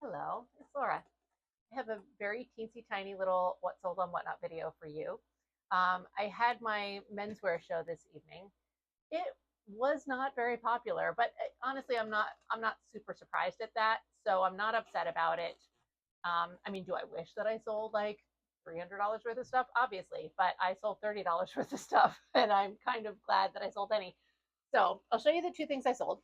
Hello, it's Laura. I have a very teensy tiny little what sold on whatnot video for you. I had my menswear show this evening. It was not very popular, but honestly, I'm not super surprised at that, so I'm not upset about it. I mean, do I wish that I sold like $300 worth of stuff? Obviously, but I sold $30 worth of stuff, and I'm kind of glad that I sold any. So I'll show you the two things I sold.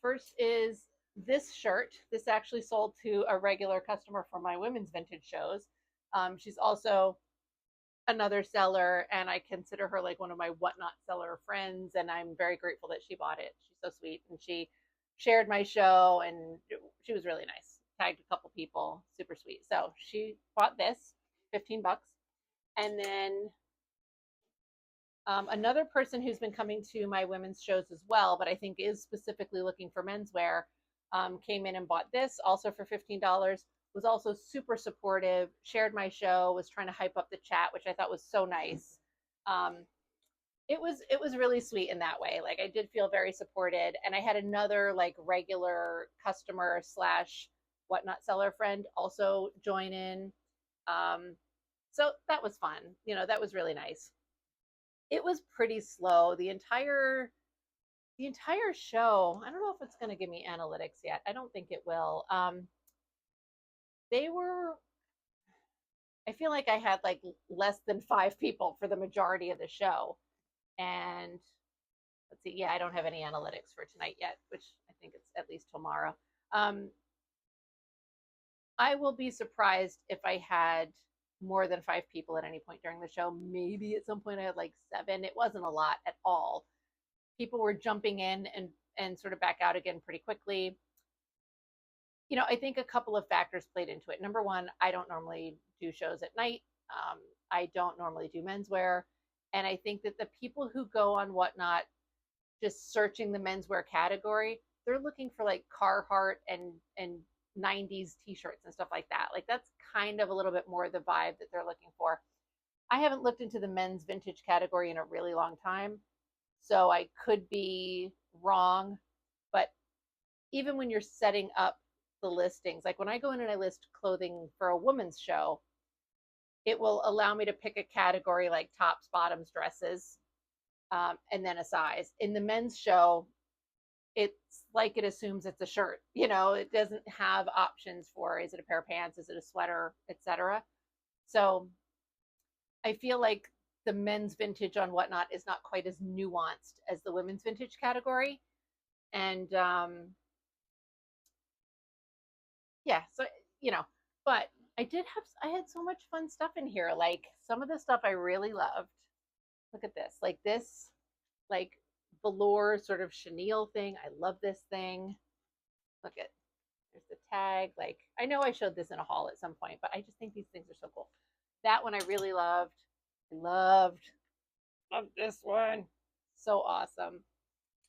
First is this shirt. This actually sold to a regular customer for my women's vintage shows. She's also another seller, and I consider her like one of my whatnot seller friends. And I'm very grateful that she bought it. She's so sweet, and she shared my show, and she was really nice. Tagged a couple people, super sweet. So she bought this, 15 bucks, and then another person who's been coming to my women's shows as well, but I think is specifically looking for menswear, came in and bought this also for $15, was also super supportive, shared my show, was trying to hype up the chat, which I thought was so nice. It was really sweet in that way. Like I did feel very supported. And I had another like regular customer slash whatnot seller friend also join in. So that was fun. That was really nice. It was pretty slow the entire show. I don't know if it's going to give me analytics yet. I don't think it will. They were I feel like I had like less than 5 people for the majority of the show. And let's see, yeah, I don't have any analytics for tonight yet, which I think it's at least tomorrow. um I will be surprised if I had more than 5 people at any point during the show. Maybe at some point I had like 7. It wasn't a lot at all. People were jumping in and sort of back out again pretty quickly. I think a couple of factors played into it. Number one, I don't normally do shows at night. I don't normally do menswear. And I think that the people who go on whatnot just searching the menswear category, they're looking for like Carhartt and 90s t-shirts and stuff like that. Like that's kind of a little bit more the vibe that they're looking for. I haven't looked into the men's vintage category in a really long time, so I could be wrong. But even when you're setting up the listings, like when I go in and I list clothing for a woman's show, it will allow me to pick a category like tops, bottoms, dresses, and then a size. In the men's show, it's like it assumes it's a shirt. It doesn't have options for, is it a pair of pants, is it a sweater, etc. So I feel like the men's vintage on whatnot is not quite as nuanced as the women's vintage category. And yeah, so but I had so much fun stuff in here. Like some of the stuff I really loved. Look at this. Like this, like velour sort of chenille thing. I love this thing. Look at, there's the tag. Like I know I showed this in a haul at some point, but I just think these things are so cool. That one I really loved. Loved this one. So awesome.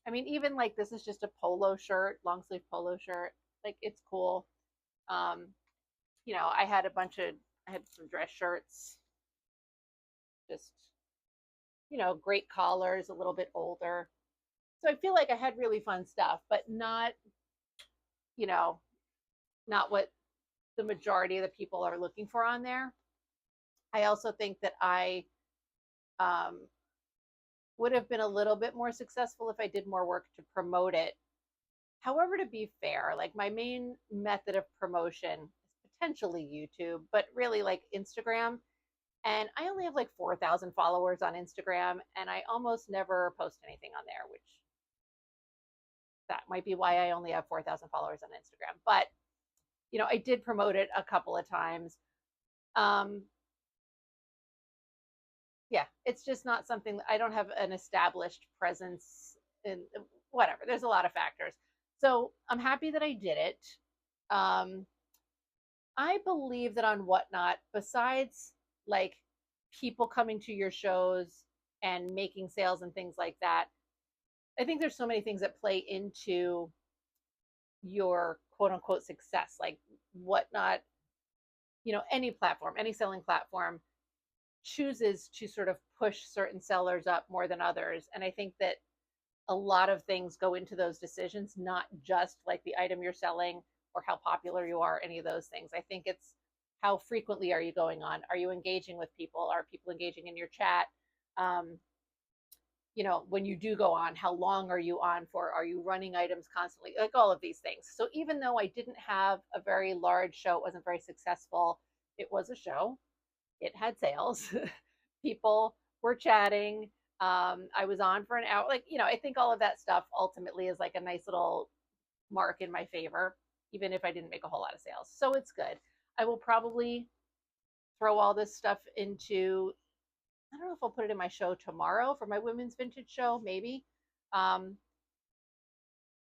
I mean, even like this is just a polo shirt, long sleeve polo shirt. Like it's cool. Um, I had I had some dress shirts, just, great collars, a little bit older. So I feel like I had really fun stuff, but not, you know, not what the majority of the people are looking for on there. I also think that I um, would have been a little bit more successful if I did more work to promote it. However, to be fair, like my main method of promotion is potentially YouTube, but really like Instagram. And I only have like 4,000 followers on Instagram, and I almost never post anything on there, which that might be why I only have 4,000 followers on Instagram. But, I did promote it a couple of times. Um, yeah, it's just not something that I don't have an established presence in, whatever. There's a lot of factors. So I'm happy that I did it. Um, I believe that on Whatnot, besides like people coming to your shows and making sales and things like that, I think there's so many things that play into your quote unquote success. Like Whatnot, any platform, any selling platform chooses to sort of push certain sellers up more than others. And I think that a lot of things go into those decisions, not just like the item you're selling or how popular you are, any of those things. I think it's how frequently are you going on? Are you engaging with people? Are people engaging in your chat? Um, when you do go on, how long are you on for? Are you running items constantly? Like all of these things. So even though I didn't have a very large show, it wasn't very successful, it was a show. It had sales. People were chatting. I was on for an hour. Like, I think all of that stuff ultimately is like a nice little mark in my favor, even if I didn't make a whole lot of sales. So it's good. I will probably throw all this stuff into, I don't know if I'll put it in my show tomorrow for my women's vintage show, maybe. Um,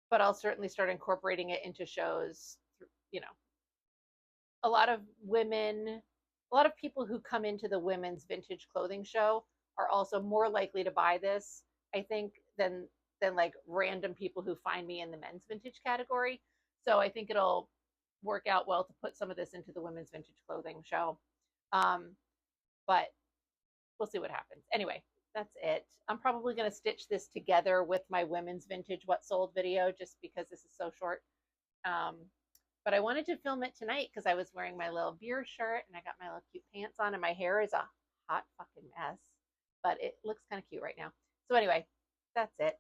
but I'll certainly start incorporating it into shows. You know, a lot of women, a lot of people who come into the women's vintage clothing show are also more likely to buy this, I think, than like random people who find me in the men's vintage category. So I think it'll work out well to put some of this into the women's vintage clothing show. But we'll see what happens. Anyway, that's it. I'm probably going to stitch this together with my women's vintage what sold video just because this is so short. But I wanted to film it tonight because I was wearing my little beer shirt and I got my little cute pants on and my hair is a hot fucking mess, but it looks kind of cute right now. So anyway, that's it.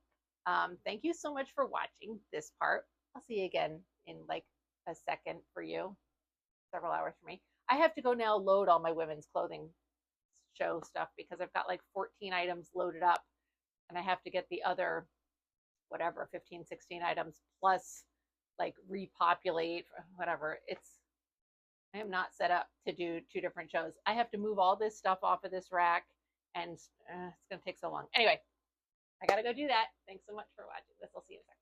Thank you so much for watching this part. I'll see you again in like a second for you, several hours for me. I have to go now load all my women's clothing show stuff because I've got like 14 items loaded up and I have to get the other, whatever, 15, 16 items plus like repopulate, whatever. I am not set up to do 2 different shows. I have to move all this stuff off of this rack and it's going to take so long. Anyway, I got to go do that. Thanks so much for watching this. I'll see you in a second.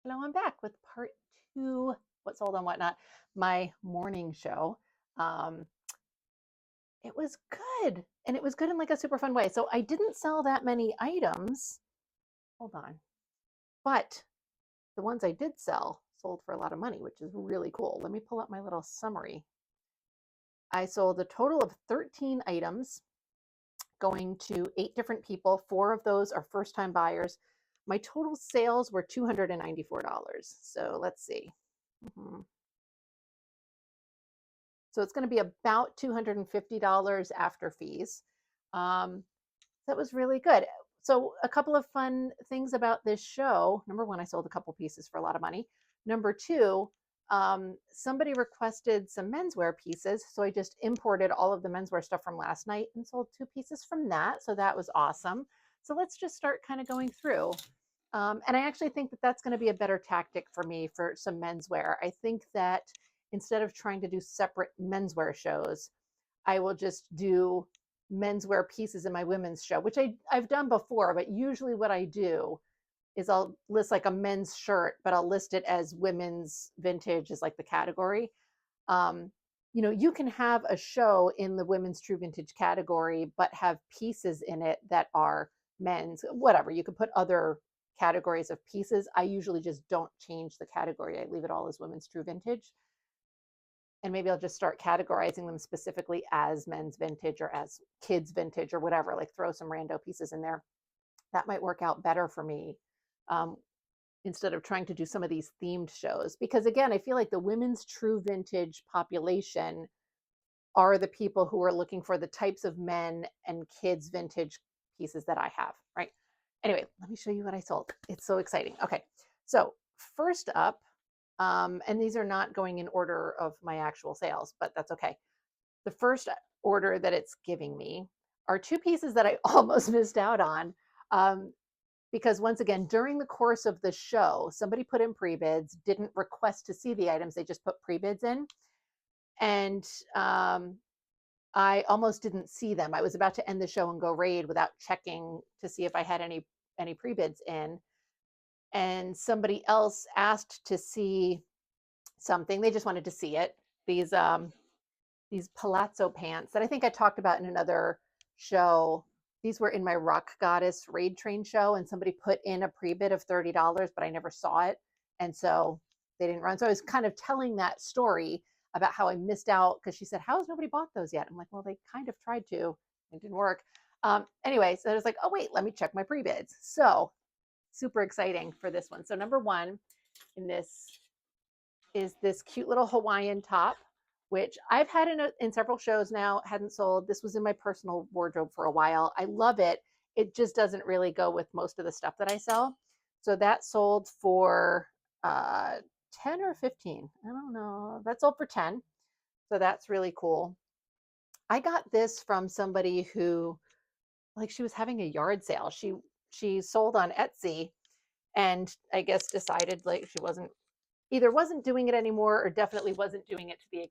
Hello, I'm back with part 2, what sold on whatnot, my morning show. It was good, and it was good in like a super fun way. So I didn't sell that many items. Hold on. But the ones I did sell sold for a lot of money, which is really cool. Let me pull up my little summary. I sold a total of 13 items going to 8 different people. 4 of those are first-time buyers. My total sales were $294. So let's see. So it's going to be about $250 after fees. That was really good. So a couple of fun things about this show. Number 1, I sold a couple pieces for a lot of money. Number 2, somebody requested some menswear pieces. So I just imported all of the menswear stuff from last night and sold 2 pieces from that. So that was awesome. So let's just start kind of going through. And I actually think that that's going to be a better tactic for me for some menswear. I think that instead of trying to do separate menswear shows, I will just do menswear pieces in my women's show, which I've done before, but usually what I do is I'll list like a men's shirt, but I'll list it as women's vintage as like the category. You can have a show in the women's true vintage category, but have pieces in it that are men's, whatever. You could put other categories of pieces. I usually just don't change the category. I leave it all as women's true vintage. And maybe I'll just start categorizing them specifically as men's vintage or as kids vintage or whatever, like throw some rando pieces in there. That might work out better for me instead of trying to do some of these themed shows. Because again, I feel like the women's true vintage population are the people who are looking for the types of men and kids vintage pieces that I have, right? Anyway, let me show you what I sold. It's so exciting. Okay, so first up, and these are not going in order of my actual sales, but that's okay. The first order that it's giving me are 2 pieces that I almost missed out on because once again, during the course of the show, somebody put in pre-bids, didn't request to see the items, they just put pre-bids in. And I almost didn't see them. I was about to end the show and go raid without checking to see if I had any pre-bids in. And somebody else asked to see something. They just wanted to see it. These palazzo pants that I think I talked about in another show. These were in my Rock Goddess Raid Train show, and somebody put in a pre-bid of $30, but I never saw it. And so they didn't run. So I was kind of telling that story about how I missed out because she said, how has nobody bought those yet? I'm like, well, they kind of tried to. It didn't work. Anyway, so I was like, oh, wait, let me check my pre-bids. So super exciting for this one. So number 1 And this is this cute little Hawaiian top, which I've had in several shows now, hadn't sold. This was in my personal wardrobe for a while. I love it. It just doesn't really go with most of the stuff that I sell. So that sold for 10 or 15. I don't know. That sold for 10. So that's really cool. I got this from somebody who, like, she was having a yard sale. She sold on Etsy and I guess decided like she wasn't doing it anymore or definitely wasn't doing it to the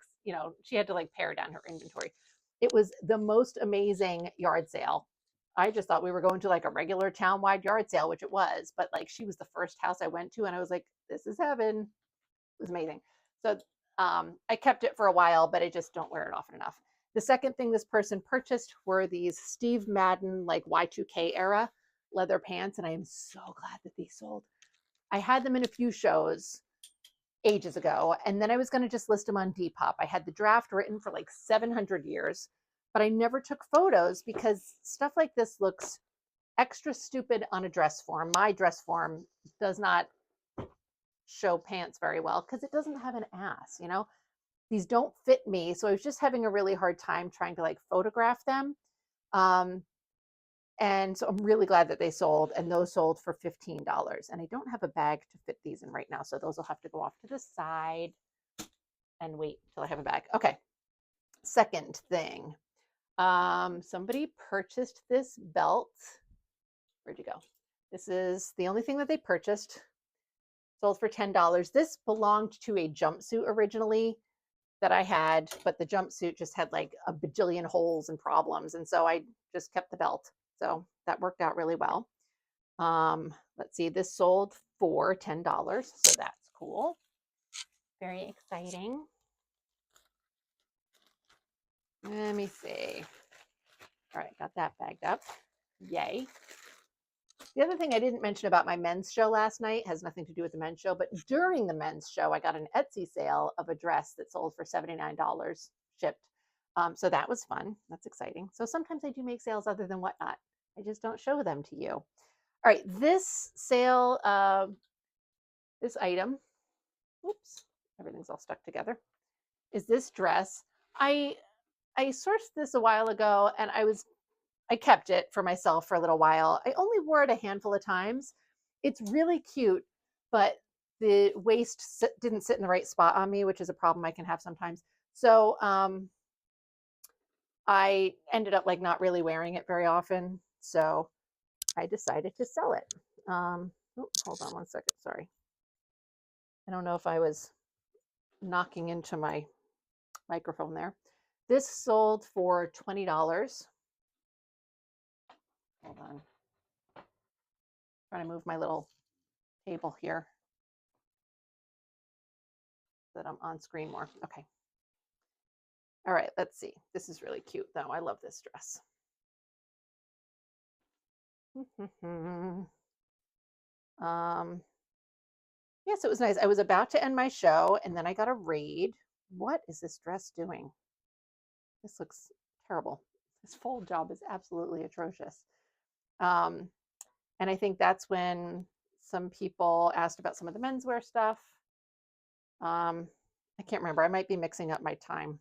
she had to like pare down her inventory. It was the most amazing yard sale. I just thought we were going to like a regular town-wide yard sale, which it was, but like she was the first house I went to and I was like, this is heaven. It was amazing. So I kept it for a while, but I just don't wear it often enough. The second thing this person purchased were these Steve Madden like Y2K era leather pants, and I am so glad that these sold. I had them in a few shows ages ago, and then I was going to just list them on Depop. I had the draft written for like 700 years, but I never took photos because stuff like this looks extra stupid on a dress form. My dress form does not show pants very well because it doesn't have an ass, these don't fit me. So I was just having a really hard time trying to like photograph them. And so I'm really glad that they sold, and those sold for $15. And I don't have a bag to fit these in right now. So those will have to go off to the side and wait till I have a bag. Okay. Second thing, somebody purchased this belt. Where'd you go? This is the only thing that they purchased. Sold for $10. This belonged to a jumpsuit originally that I had, but the jumpsuit just had like a bajillion holes and problems. And so I just kept the belt. So that worked out really well. Let's see, this sold for $10. So that's cool. Very exciting. Let me see. All right, got that bagged up. Yay. The other thing I didn't mention about my men's show last night has nothing to do with the men's show, but during the men's show, I got an Etsy sale of a dress that sold for $79 shipped. So that was fun. That's exciting. So sometimes I do make sales other than Whatnot. I just don't show them to you. All right, this sale, this item, oops, everything's all stuck together, is this dress. I sourced this a while ago and I kept it for myself for a little while. I only wore it a handful of times. It's really cute, but the waist didn't sit in the right spot on me, which is a problem I can have sometimes. So I ended up like not really wearing it very often. So I decided to sell it. Hold on one second. Sorry. I don't know if I was knocking into my microphone there. This sold for $20. Hold on. Trying to move my little table here so that I'm on screen more. Okay. All right, let's see. This is really cute though. I love this dress. Yes, it was nice. I was about to end my show and then I got a raid. What is this dress doing? This looks terrible. This fold job is absolutely atrocious. And I think that's when some people asked about some of the menswear stuff. I can't remember. I might be mixing up my time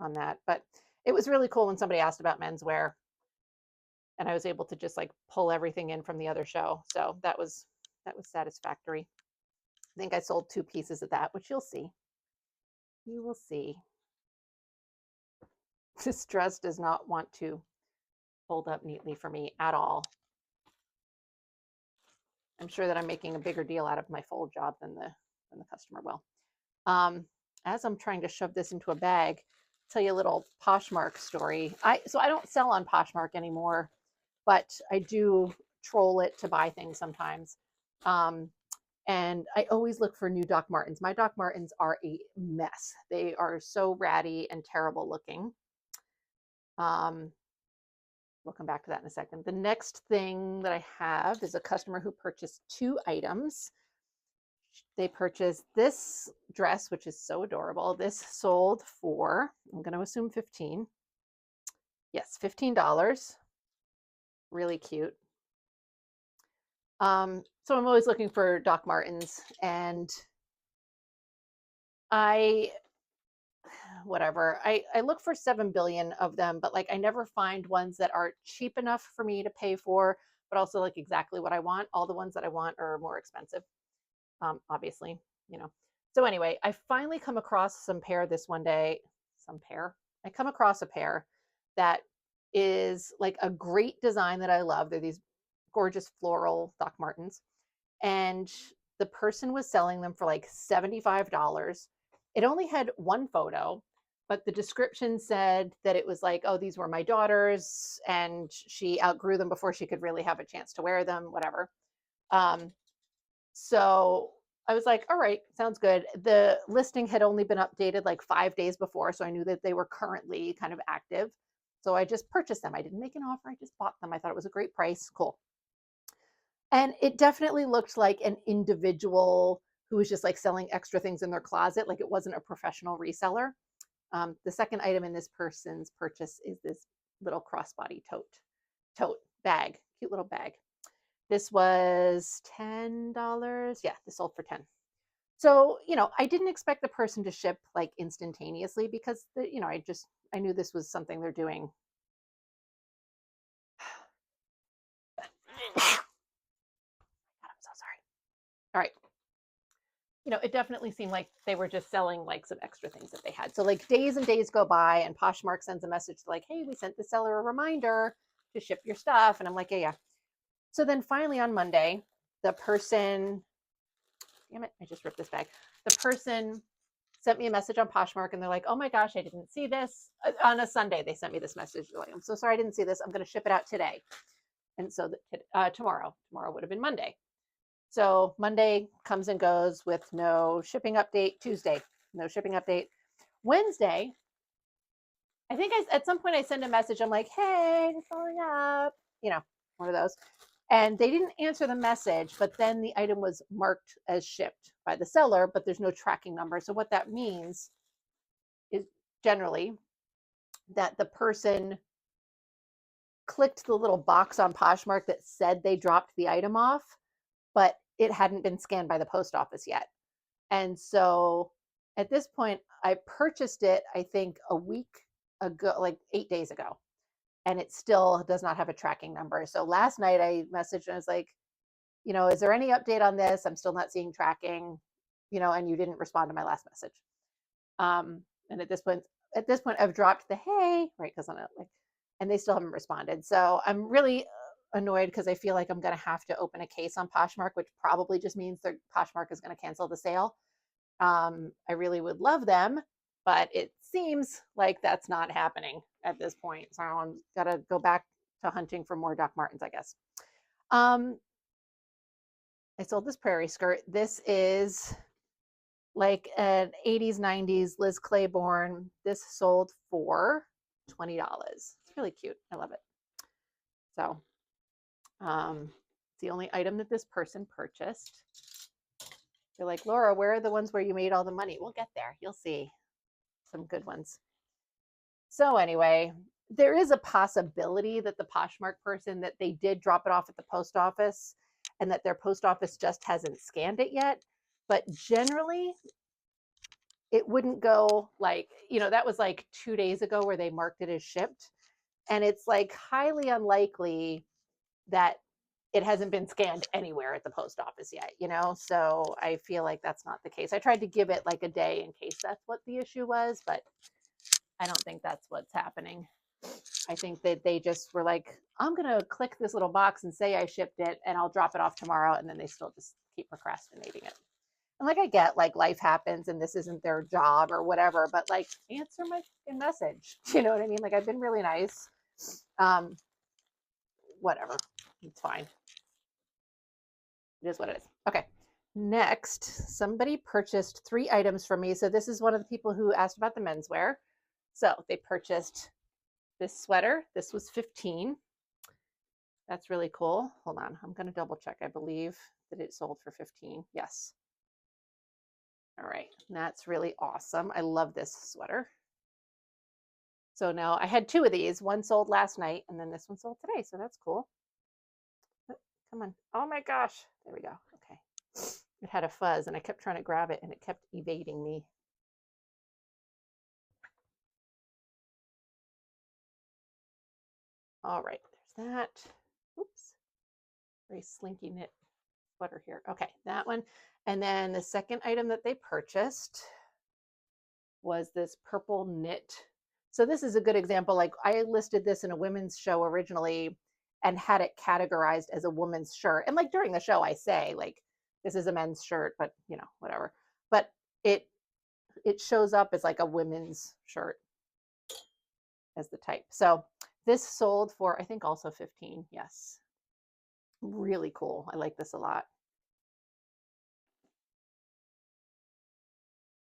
on that, but it was really cool when somebody asked about menswear and I was able to just like pull everything in from the other show. So that was satisfactory. I think I sold 2 pieces of that, which you'll see. You will see. This dress does not want to fold up neatly for me at all. I'm sure that I'm making a bigger deal out of my fold job than the customer will. As I'm trying to shove this into a bag, I'll tell you a little Poshmark story. So I don't sell on Poshmark anymore, but I do troll it to buy things sometimes. And I always look for new Doc Martens. My Doc Martens are a mess. They are so ratty and terrible looking. We'll come back to that in a second. The next thing that I have is a customer who purchased 2 items. They purchased this dress, which is so adorable. This sold for, I'm going to assume 15. Yes, $15. Really cute. So I'm always looking for Doc Martens, and whatever. I look for 7 billion of them, but like I never find ones that are cheap enough for me to pay for, but also like exactly what I want. All the ones that I want are more expensive, obviously, you know. So anyway, I finally come across some pair this one day. Some pair. I come across a pair that is like a great design that I love. They're these gorgeous floral Doc Martens, and the person was selling them for like $75. It only had one photo, but the description said that it was like, oh, these were my daughters, and she outgrew them before she could really have a chance to wear them, whatever. Um, so I was like, all right, sounds good. The listing had only been updated like 5 days before, so I knew that they were currently kind of active. So I just purchased them. I didn't make an offer, I just bought them. I thought it was a great price. Cool. And it definitely looked like an individual who was just like selling extra things in their closet, like it wasn't a professional reseller. The second item in this person's purchase is this little crossbody tote bag, cute little bag. This was $10. Yeah, this sold for 10. So, I didn't expect the person to ship like instantaneously because I knew this was something they're doing. I'm so sorry. All right. It definitely seemed like they were just selling like some extra things that they had. So like days and days go by and Poshmark sends a message like, hey, we sent the seller a reminder to ship your stuff. And I'm like, yeah. So then finally on Monday, the person, damn it, I just ripped this bag. The person sent me a message on Poshmark and they're like, oh my gosh, I didn't see this. On a Sunday, they sent me this message. They're like, I'm so sorry I didn't see this. I'm going to ship it out today. And so tomorrow would have been Monday. So Monday comes and goes with no shipping update. Tuesday, no shipping update. Wednesday, I think at some point I send a message. I'm like, hey, just following up, one of those. And they didn't answer the message, but then the item was marked as shipped by the seller, but there's no tracking number. So what that means is generally that the person clicked the little box on Poshmark that said they dropped the item off, but it hadn't been scanned by the post office yet. And so at this point, I purchased it, I think a week ago, like 8 days ago, and it still does not have a tracking number. So last night I messaged and I was like, is there any update on this? I'm still not seeing tracking, and you didn't respond to my last message. And at this point, I've dropped the hey, right? Because I'm like, and they still haven't responded. So I'm really annoyed because I feel like I'm going to have to open a case on Poshmark, which probably just means that Poshmark is going to cancel the sale. I really would love them, but it seems like that's not happening at this point. So I'm got to go back to hunting for more Doc Martens, I guess. I sold this prairie skirt. This is like an 80s, 90s Liz Claiborne. This sold for $20. It's really cute. I love it. So it's the only item that this person purchased. They're like, Laura, where are the ones where you made all the money? We'll get there. You'll see some good ones. So anyway, there is a possibility that the Poshmark person, that they did drop it off at the post office and that their post office just hasn't scanned it yet. But generally, it wouldn't go like, that was like 2 days ago where they marked it as shipped. And it's like highly unlikely that it hasn't been scanned anywhere at the post office yet, So I feel like that's not the case. I tried to give it like a day in case that's what the issue was, but I don't think that's what's happening. I think that they just were like, I'm going to click this little box and say I shipped it and I'll drop it off tomorrow. And then they still just keep procrastinating it. And like, I get like life happens and this isn't their job or whatever, but like answer my message. You know what I mean? Like I've been really nice. Whatever. It's fine. It is what it is. Okay. Next, somebody purchased 3 items from me. So this is one of the people who asked about the menswear. So they purchased this sweater. This was 15. That's really cool. Hold on. I'm going to double check. I believe that it sold for 15. Yes. All right. That's really awesome. I love this sweater. So now I had 2 of these. One sold last night and then this one sold today. So that's cool. Come on. Oh my gosh. There we go. Okay. It had a fuzz and I kept trying to grab it and it kept evading me. All right, there's that. Oops, very slinky knit sweater here. Okay, that one. And then the second item that they purchased was this purple knit. So this is a good example. Like I listed this in a women's show originally and had it categorized as a woman's shirt. And like during the show, I say like, this is a men's shirt, but you know, whatever. But it it shows up as like a women's shirt as the type. So this sold for, I think also 15. Yes. Really cool. I like this a lot.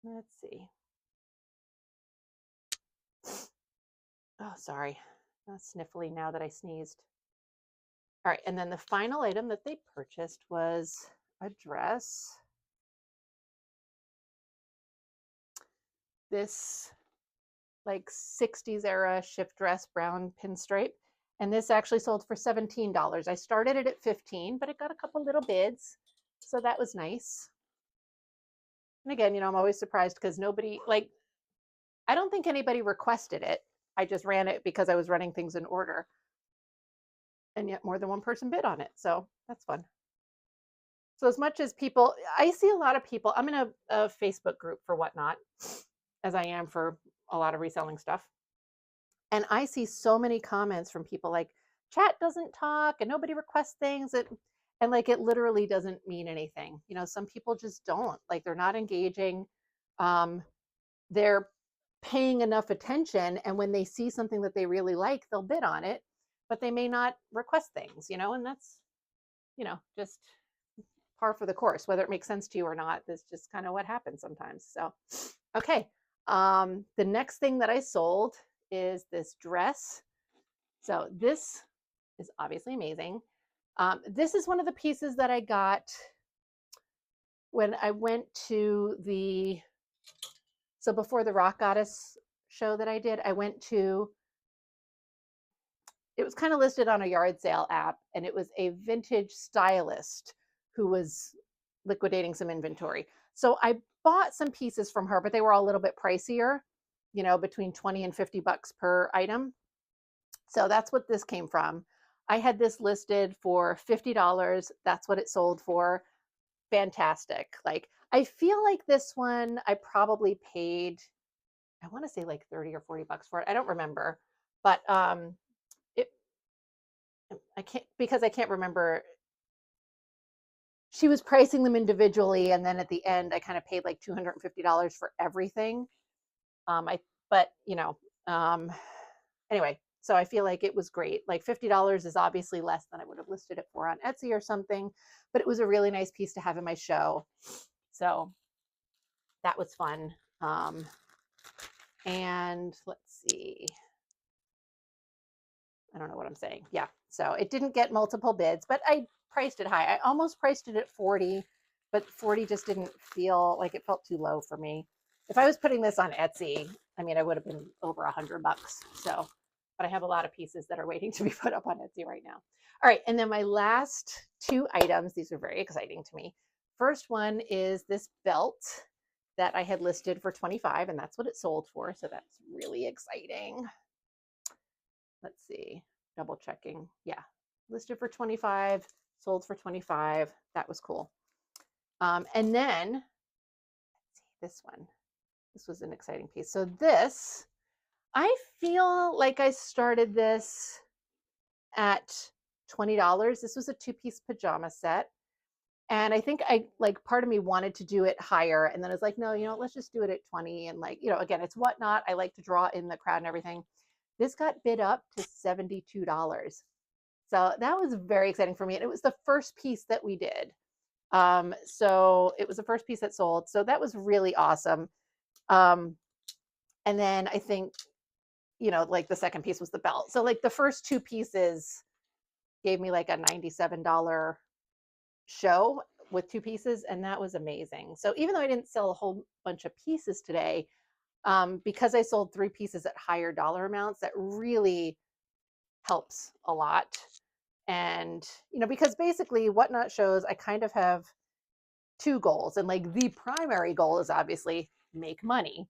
Let's see. Oh, sorry. I'm sniffly now that I sneezed. All right. And then the final item that they purchased was a dress. This like 60s era shift dress, brown pinstripe. And this actually sold for $17. I started it at 15, but it got a couple little bids. So that was nice. And again, you know, I'm always surprised because nobody, like, I don't think anybody requested it. I just ran it because I was running things in order. And yet more than one person bid on it. So that's fun. So as much as people, I see a lot of people, I'm in a Facebook group for Whatnot, as I am for a lot of reselling stuff. And I see so many comments from people like, chat doesn't talk and nobody requests things. And like, it literally doesn't mean anything. You know, some people just don't, like, they're not engaging. They're paying enough attention. And when they see something that they really like, they'll bid on it, but they may not request things, you know, and that's, you know, just par for the course, whether it makes sense to you or not. That's just kind of what happens sometimes. So, okay. The next thing that I sold is this dress. So this is obviously amazing. This is one of the pieces that I got when I went to the, so before the Rock Goddess show that I did, I went to, it was kind of listed on a yard sale app, and it was a vintage stylist who was liquidating some inventory. So I bought some pieces from her, but they were all a little bit pricier, you know, between 20 and 50 bucks per item. So that's what this came from. I had this listed for $50. That's what it sold for. Fantastic. Like, I feel like this one I probably paid, I want to say like 30 or 40 bucks for it. I don't remember. But it I can't, because I can't remember. She was pricing them individually, and then at the end I kind of paid like $250 for everything. I but you know, anyway, so I feel like it was great. Like $50 is obviously less than I would have listed it for on Etsy or something, but it was a really nice piece to have in my show. So that was fun. And let's see. I don't know what I'm saying. Yeah. So it didn't get multiple bids, but I priced it high. I almost priced it at 40, but 40 just didn't feel like, it felt too low for me. If I was putting this on Etsy, I mean, I would have been over $100. So, but I have a lot of pieces that are waiting to be put up on Etsy right now. All right. And then my last two items, these are very exciting to me. First one is this belt that I had listed for 25, and that's what it sold for. So that's really exciting. Let's see, double checking. Yeah, listed for 25, sold for 25. That was cool. And then, let's see, this one. This was an exciting piece. So this, I feel like I started this at $20. This was a two-piece pajama set. And I think part of me wanted to do it higher. And then I was like, no, you know, let's just do it at 20. And like, you know, again, it's Whatnot. I like to draw in the crowd and everything. This got bid up to $72. So that was very exciting for me. And it was the first piece that we did. So it was the first piece that sold. So that was really awesome. And then I think, you know, like the second piece was the belt. So like the first two pieces gave me like a $97 show with two pieces. And that was amazing. So even though I didn't sell a whole bunch of pieces today, because I sold three pieces at higher dollar amounts, that really helps a lot. And, you know, because basically Whatnot shows, I kind of have two goals. And like the primary goal is obviously make money.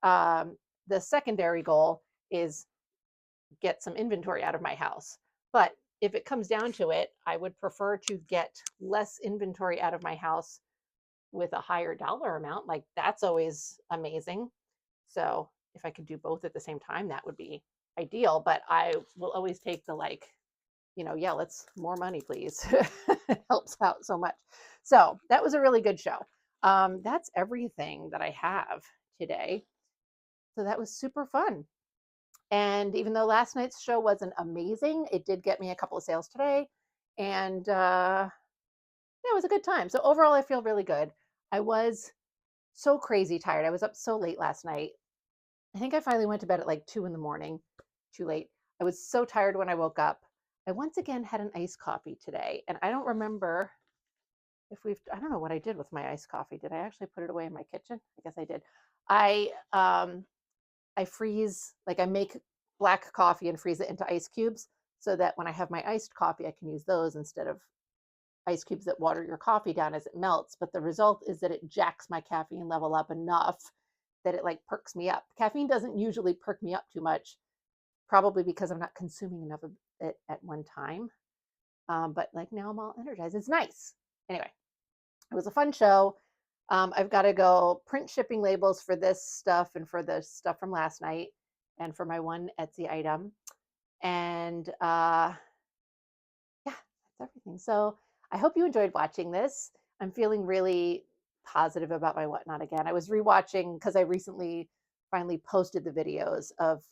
The secondary goal is get some inventory out of my house. But if it comes down to it, I would prefer to get less inventory out of my house with a higher dollar amount. Like that's always amazing. So if I could do both at the same time, that would be ideal. But I will always take the like, yeah, let's more money, please. It helps out so much. So that was a really good show. That's everything that I have today. So that was super fun. And even though last night's show wasn't amazing, it did get me a couple of sales today. And yeah, it was a good time. So overall, I feel really good. I was so crazy tired. I was up so late last night. I think I finally went to bed at like 2 in the morning, too late. I was so tired when I woke up. I once again had an iced coffee today, and I don't remember I don't know what I did with my iced coffee. Did I actually put it away in my kitchen? I guess I did. I, um, I freeze, like I make black coffee and freeze it into ice cubes so that when I have my iced coffee, I can use those instead of ice cubes that water your coffee down as it melts. But the result is that it jacks my caffeine level up enough that it like perks me up. Caffeine doesn't usually perk me up too much, probably because I'm not consuming enough of it at one time. But like now I'm all energized. It's nice. Anyway, it was a fun show. I've got to go print shipping labels for this stuff and for the stuff from last night and for my one Etsy item. And yeah, that's everything. So I hope you enjoyed watching this. I'm feeling really positive about my whatnot again. I was rewatching because I recently finally posted the videos of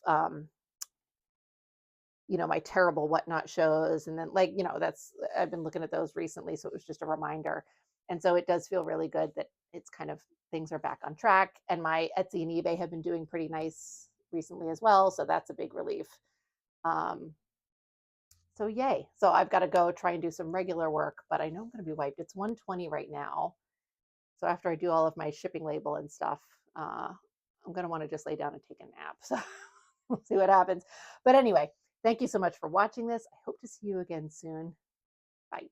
my terrible whatnot shows. And then like, that's I've been looking at those recently. So it was just a reminder. And so it does feel really good that it's kind of things are back on track. And my Etsy and eBay have been doing pretty nice recently as well. So that's a big relief. Um, so yay. So I've got to go try and do some regular work, but I know I'm going to be wiped. It's 1:20 right now. So after I do all of my shipping label and stuff, I'm going to want to just lay down and take a nap. So we'll see what happens. But anyway, thank you so much for watching this. I hope to see you again soon. Bye.